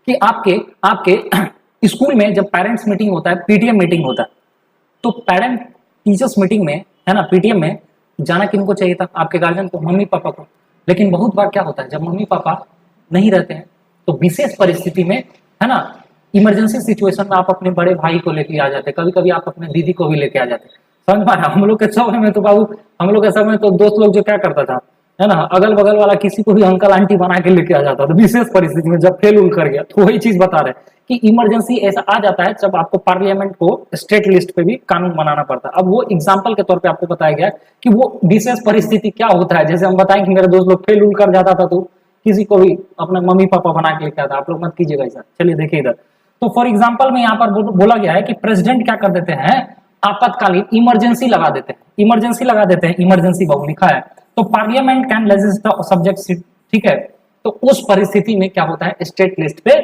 कि आपके स्कूल में जब पेरेंट्स मीटिंग होता है, पीटीएम मीटिंग होता है, तो पेरेंट टीचर्स मीटिंग में, है ना, पीटीएम में जाना किनको चाहिए था? आपके गार्जियन को, मम्मी पापा को। लेकिन बहुत बार क्या होता है, जब मम्मी पापा नहीं रहते हैं तो विशेष परिस्थिति में, है ना, इमरजेंसी सिचुएशन में आप अपने बड़े भाई को लेके आ जाते, कभी कभी आप अपने दीदी को भी लेके आ जाते। समझ पा रहे? हम लोग के समय में तो बाबू, हम लोग के समय में तो दोस्त लोग जो क्या करता था, है ना, अगल बगल वाला किसी को भी अंकल आंटी बना के लेके आ जाता था विशेष परिस्थिति में, जब फेल उल कर गया। तो वही चीज बता रहे हैं कि इमरजेंसी ऐसा आ जाता है जब आपको पार्लियामेंट को स्टेट लिस्ट पे भी कानून बनाना पड़ता है। अब वो एग्जांपल के तौर पे आपको बताया गया कि वो विशेष परिस्थिति क्या होता है। जैसे हम बताएं कि मेरे दोस्त लोग फेल उल कर जाता था तो किसी को भी अपना मम्मी पापा बना के लेके आता। आप लोग मत कीजिएगा ऐसा। चलिए देखिए इधर, तो फॉर एग्जाम्पल में यहाँ पर बोला गया है कि प्रेसिडेंट क्या कर देते हैं, आपातकालीन इमरजेंसी लगा देते हैं, इमरजेंसी बहु लिखा है। तो पार्लियामेंट कैन लेजिस्लेट सब्जेक्ट, ठीक है, तो उस परिस्थिति में क्या होता है, स्टेट लिस्ट पे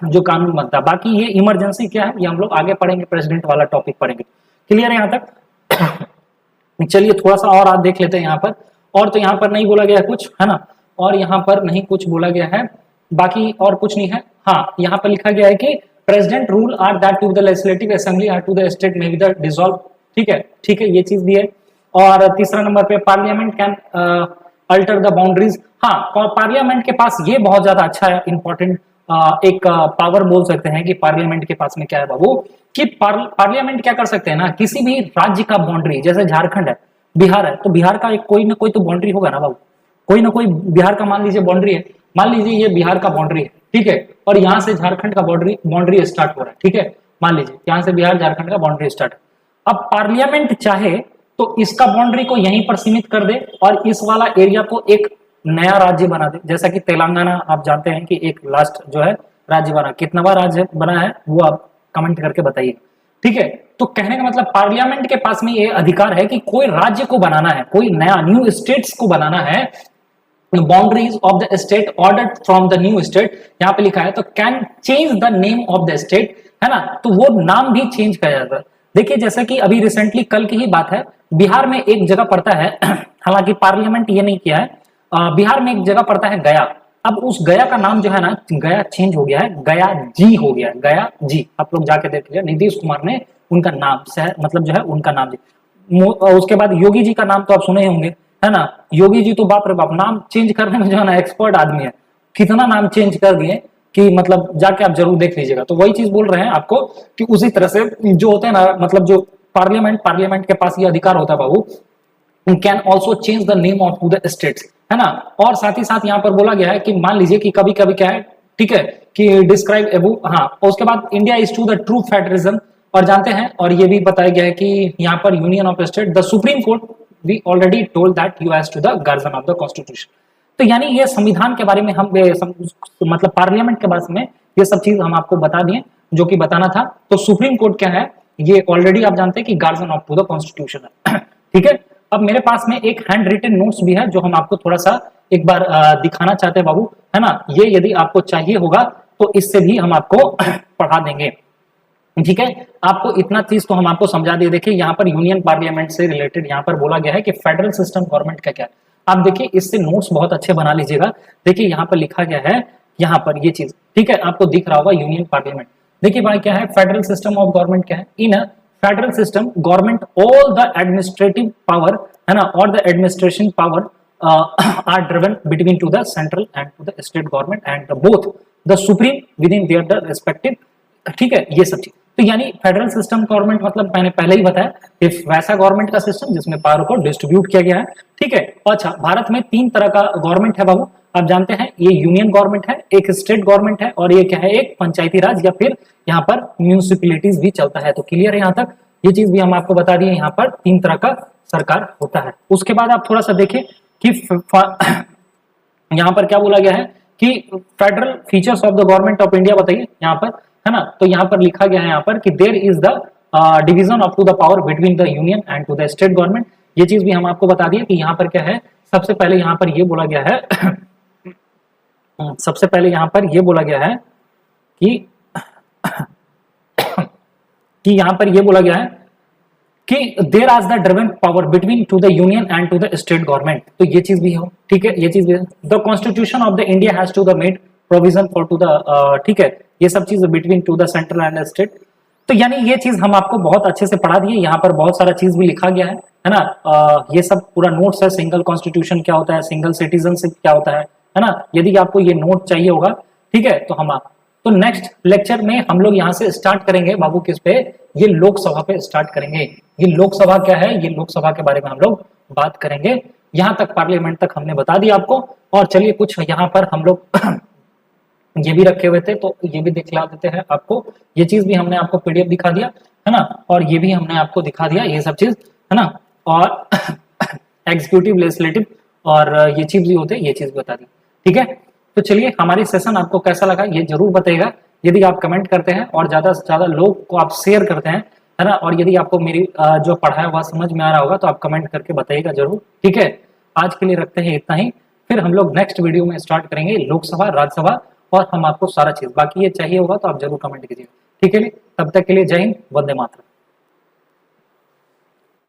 जो कानून बनता है। बाकी ये इमरजेंसी क्या है ये हम लोग आगे पढ़ेंगे, प्रेसिडेंट वाला टॉपिक पढ़ेंगे। क्लियर है यहाँ तक? चलिए थोड़ा सा और आज देख लेते हैं यहाँ पर। और तो यहाँ पर नहीं बोला गया है कुछ, है ना, और यहाँ पर नहीं कुछ बोला गया है, बाकी और कुछ नहीं है। हाँ, यहाँ पर लिखा गया है कि president rule are that to the legislative assembly are to the state में बी द डिसॉल्व। ठीक है, ये चीज भी है। और तीसरा नंबर पे parliament can alter the boundaries. हाँ, और पार्लियामेंट के पास ये बहुत ज्यादा अच्छा है, इंपॉर्टेंट एक पावर बोल सकते हैं कि पार्लियामेंट के पास में क्या है बाबू, कि पार्लियामेंट क्या कर सकते हैं ना, किसी भी राज्य का बाउंड्री, जैसे झारखंड है, बिहार है, तो बिहार का एक कोई ना कोई तो बाउंड्री होगा ना बाबू, कोई ना कोई बिहार का मान लीजिए बाउंड्री है, मान लीजिए ये बिहार का बाउंड्री है, ठीक है, और यहाँ से झारखंड का बाउंड्री स्टार्ट हो रहा है, ठीक है, मान लीजिए यहाँ से बिहार झारखंड का बाउंड्री स्टार्ट। अब पार्लियामेंट चाहे तो इसका बाउंड्री को यहीं पर सीमित कर दे और इस वाला एरिया को एक नया राज्य बना दे, जैसा कि तेलंगाना आप जानते हैं कि एक लास्ट जो है राज्य बना, कितनावा राज्य बना है वो आप कमेंट करके बताइए। ठीक है, तो कहने का मतलब पार्लियामेंट के पास में ये अधिकार है कि कोई राज्य को बनाना है, कोई नया न्यू स्टेट्स को बनाना है, boundaries of the state ordered from the new state, यहाँ पे लिखा है, तो can change the name of the state, है ना, तो वो नाम भी चेंज किया जाता है। देखिए जैसा कि अभी रिसेंटली कल की ही बात है, बिहार में एक जगह पड़ता है, हालांकि पार्लियामेंट ये नहीं किया है, बिहार में एक जगह पड़ता है गया। अब उस गया का नाम जो है ना, गया चेंज हो गया है, गया जी हो गया है, गया जी, आप लोग जाके देख लीजिए, नीतीश कुमार ने उनका नाम से मतलब जो है उनका नाम जी। उसके बाद योगी जी का नाम तो आप सुने होंगे, है ना, योगी जी तो बाप रे बाप नाम चेंज करने में जो है ना एक्सपर्ट आदमी है, कितना नाम चेंज कर दिए कि मतलब जाके आप जरूर देख लीजिएगा। तो वही चीज बोल रहे हैं आपको कि उसी तरह से जो होते हैं ना, मतलब जो पार्लियामेंट के पास ये अधिकार होता है बाबू, can also change the name of the states, है ना। और साथ ही साथ यहाँ पर बोला गया है कि मान लीजिए कि कभी कभी क्या है, ठीक है, कि डिस्क्राइब एबू, हाँ, उसके बाद India is to the true federalism, और जानते हैं, और ये भी बताया गया है कि यहाँ पर union of state, the supreme court we already told that you as to the guardian of the constitution. तो यानी ये संविधान के बारे में हम मतलब पार्लियामेंट के बारे में ये सब चीज हम आपको बता दिए जो कि बताना था। तो सुप्रीम कोर्ट क्या है ये ऑलरेडी आप जानते हैं कि guardian of to the constitution है। ठीक है, अब मेरे पास में एक हैंड रिटन नोट्स भी है जो हम आपको थोड़ा सा एक बार दिखाना चाहते हैं बाबू, है ना, ये यदि आपको चाहिए होगा तो इससे भी हम आपको पढ़ा देंगे। ठीक है, आपको इतना चीज तो हम आपको समझा दिए। देखिए यहाँ पर यूनियन पार्लियामेंट से रिलेटेड यहाँ पर बोला गया है कि फेडरल सिस्टम गवर्नमेंट का क्या है। आप देखिए इससे नोट्स बहुत अच्छे बना लीजिएगा। देखिए यहाँ पर लिखा गया है, यहाँ पर ये चीज, ठीक है, आपको दिख रहा होगा यूनियन पार्लियामेंट। देखिए भाई क्या है, फेडरल सिस्टम ऑफ गवर्नमेंट क्या है, इन federal system government all the administrative power, है ना, और the administration power are driven between to the central and to the state government and the both the supreme within their the respective, ठीक है, ये सब चीज। तो यानी फेडरल सिस्टम गवर्नमेंट मतलब मैंने पहले ही बताया कि वैसा गवर्नमेंट का सिस्टम जिसमें पावर को डिस्ट्रीब्यूट किया गया है। ठीक है। अच्छा, भारत में 3 तरह का गवर्नमेंट है बाबू, आप जानते हैं। ये यूनियन गवर्नमेंट है, एक स्टेट गवर्नमेंट है, और ये क्या है, एक पंचायती राज या फिर यहाँ पर म्यूनिसिपैलिटीज भी चलता है। तो क्लियर है यहाँ तक, ये चीज भी हम आपको बता दिए। यहाँ पर 3 तरह का सरकार होता है। उसके बाद आप थोड़ा सा देखें कि यहाँ पर क्या बोला गया है कि federal features of the government of India बताइए यहाँ पर, है ना। तो यहाँ पर लिखा गया है यहाँ पर कि there is the division of to the power between the union and to the state government. ये चीज भी हम आपको बता दिए कि यहाँ पर क्या है। सबसे पहले यहाँ पर ये बोला गया है सबसे पहले यहाँ पर ये बोला गया है कि यहाँ पर ये बोला गया है कि there are the driven power between to the union and to the state government. तो ये चीज भी हो, ठीक है, ये चीज भी है। The constitution of the India has to the made provision for to the, ठीक है, ये सब चीज between to the central and state. तो यानी ये चीज हम आपको बहुत अच्छे से पढ़ा दिए। यहाँ पर बहुत सारा चीज भी लिखा गया है ना। ये सब पूरा नोट्स है। सिंगल कॉन्स्टिट्यूशन क्या होता है, सिंगल सिटीजनशिप क्या होता है ना। यदि आपको ये नोट चाहिए होगा, ठीक है, तो हम आप तो नेक्स्ट लेक्चर में हम लोग यहाँ से स्टार्ट करेंगे बाबू, किस पे, ये लोकसभा पे स्टार्ट करेंगे। ये लोकसभा क्या है, ये लोकसभा के बारे में हम लोग बात करेंगे। यहाँ तक पार्लियामेंट तक हमने बता दिया आपको। और चलिए कुछ यहाँ पर हम लोग ये भी रखे हुए थे, तो ये भी दिखला देते हैं आपको। ये चीज भी हमने आपको पीडीएफ दिखा दिया, है ना। और ये भी हमने आपको दिखा दिया, ये सब चीज, है ना। और एग्जीक्यूटिव, लेजिस्लेटिव और ये चीज भी होते हैं, ये चीज बता दी। ठीक है, तो चलिए हमारी सेशन आपको कैसा लगा ये जरूर बताइएगा। यदि आप कमेंट करते हैं और ज्यादा से ज्यादा लोग को आप शेयर करते हैं, है ना। और यदि आपको मेरी जो पढ़ाया हुआ समझ में आ रहा होगा तो आप कमेंट करके बताइएगा जरूर। ठीक है, आज के लिए रखते हैं इतना ही। फिर हम लोग नेक्स्ट वीडियो में स्टार्ट करेंगे लोकसभा, राज्यसभा, और हम आपको सारा चीज, बाकी ये चाहिए होगा तो आप जरूर कमेंट कीजिएगा। ठीक है, तब तक के लिए जय हिंद, वंदे मातरम।